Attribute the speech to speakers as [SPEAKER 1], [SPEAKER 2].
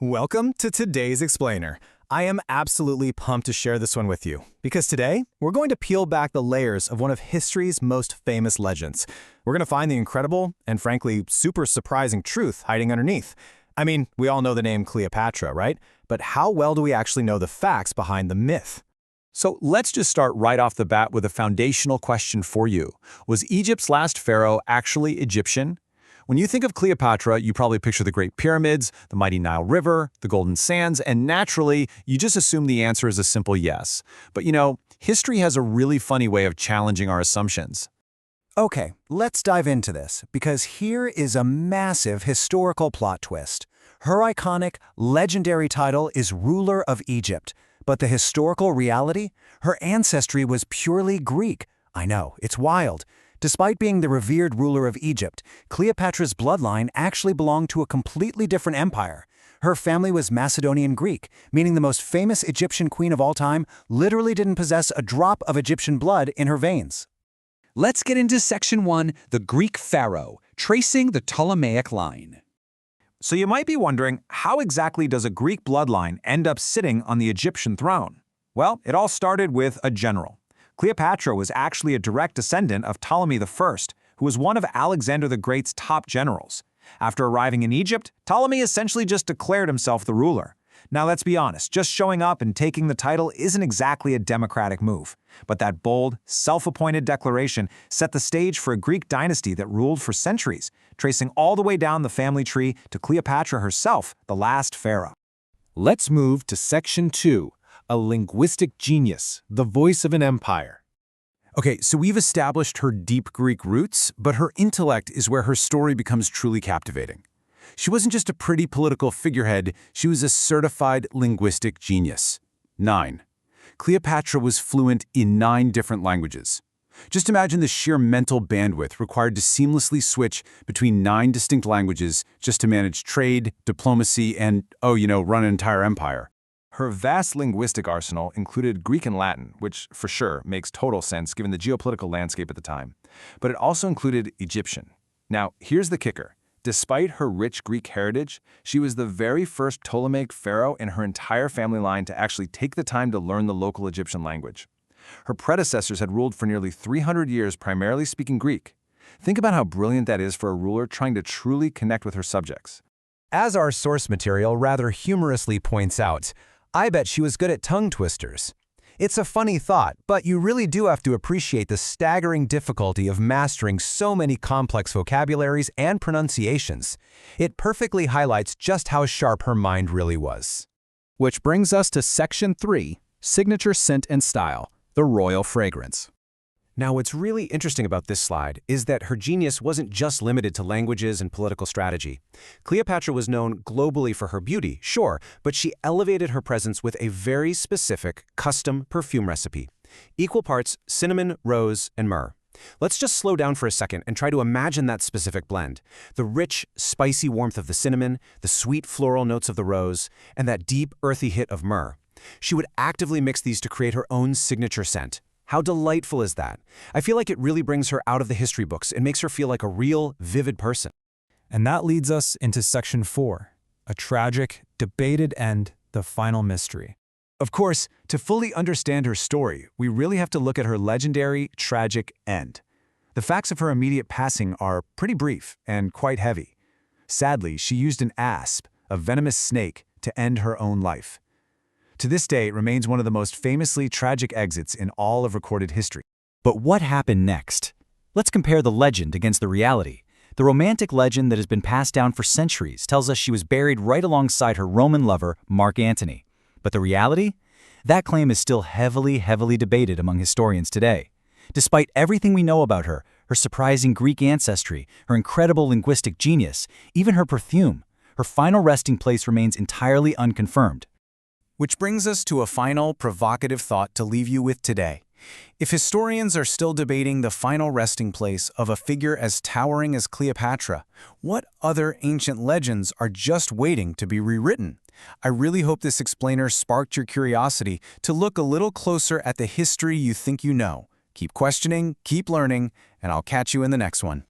[SPEAKER 1] Welcome to today's Explainer. I am absolutely pumped to share this one with you, because today we're going to peel back the layers of one of history's most famous legends. We're going to find the incredible and frankly super surprising truth hiding underneath. I mean, we all know the name Cleopatra, right? But how well do we actually know the facts behind the myth?
[SPEAKER 2] So let's just start right off the bat with a foundational question for you. Was Egypt's last pharaoh actually Egyptian? When you think of Cleopatra, you probably picture the Great Pyramids, the mighty Nile River, the Golden Sands, and naturally, you just assume the answer is a simple yes. But history has a really funny way of challenging our assumptions.
[SPEAKER 3] Okay, let's dive into this, because here is a massive historical plot twist. Her iconic, legendary title is ruler of Egypt, but the historical reality? Her ancestry was purely Greek. I know, it's wild. Despite being the revered ruler of Egypt, Cleopatra's bloodline actually belonged to a completely different empire. Her family was Macedonian Greek, meaning the most famous Egyptian queen of all time literally didn't possess a drop of Egyptian blood in her veins.
[SPEAKER 4] Let's get into Section 1, the Greek Pharaoh, tracing the Ptolemaic line.
[SPEAKER 2] So you might be wondering, how exactly does a Greek bloodline end up sitting on the Egyptian throne? Well, it all started with a general. Cleopatra was actually a direct descendant of Ptolemy I, who was one of Alexander the Great's top generals. After arriving in Egypt, Ptolemy essentially just declared himself the ruler. Now let's be honest, just showing up and taking the title isn't exactly a democratic move. But that bold, self-appointed declaration set the stage for a Greek dynasty that ruled for centuries, tracing all the way down the family tree to Cleopatra herself, the last pharaoh.
[SPEAKER 1] Let's move to Section 2, a linguistic genius, the voice of an empire. Okay, so we've established her deep Greek roots, but her intellect is where her story becomes truly captivating. She wasn't just a pretty political figurehead, she was a certified linguistic genius. 9. Cleopatra was fluent in 9 different languages. Just imagine the sheer mental bandwidth required to seamlessly switch between 9 distinct languages just to manage trade, diplomacy, and, run an entire empire.
[SPEAKER 2] Her vast linguistic arsenal included Greek and Latin, which for sure makes total sense given the geopolitical landscape at the time. But it also included Egyptian. Now, here's the kicker. Despite her rich Greek heritage, she was the very first Ptolemaic pharaoh in her entire family line to actually take the time to learn the local Egyptian language. Her predecessors had ruled for nearly 300 years primarily speaking Greek. Think about how brilliant that is for a ruler trying to truly connect with her subjects.
[SPEAKER 3] As our source material rather humorously points out, I bet she was good at tongue twisters. It's a funny thought, but you really do have to appreciate the staggering difficulty of mastering so many complex vocabularies and pronunciations. It perfectly highlights just how sharp her mind really was.
[SPEAKER 1] Which brings us to Section 3, signature scent and style, the royal fragrance. Now, what's really interesting about this slide is that her genius wasn't just limited to languages and political strategy. Cleopatra was known globally for her beauty, sure, but she elevated her presence with a very specific, custom perfume recipe. Equal parts cinnamon, rose, and myrrh. Let's just slow down for a second and try to imagine that specific blend. The rich, spicy warmth of the cinnamon, the sweet floral notes of the rose, and that deep, earthy hit of myrrh. She would actively mix these to create her own signature scent. How delightful is that? I feel like it really brings her out of the history books and makes her feel like a real, vivid person.
[SPEAKER 5] And that leads us into Section 4, a tragic, debated end, the final mystery.
[SPEAKER 1] Of course, to fully understand her story, we really have to look at her legendary, tragic end. The facts of her immediate passing are pretty brief and quite heavy. Sadly, she used an asp, a venomous snake, to end her own life. To this day, it remains one of the most famously tragic exits in all of recorded history.
[SPEAKER 6] But what happened next? Let's compare the legend against the reality. The romantic legend that has been passed down for centuries tells us she was buried right alongside her Roman lover, Mark Antony. But the reality? That claim is still heavily debated among historians today. Despite everything we know about her, her surprising Greek ancestry, her incredible linguistic genius, even her perfume, her final resting place remains entirely unconfirmed.
[SPEAKER 1] Which brings us to a final, provocative thought to leave you with today. If historians are still debating the final resting place of a figure as towering as Cleopatra, what other ancient legends are just waiting to be rewritten? I really hope this explainer sparked your curiosity to look a little closer at the history you think you know. Keep questioning, keep learning, and I'll catch you in the next one.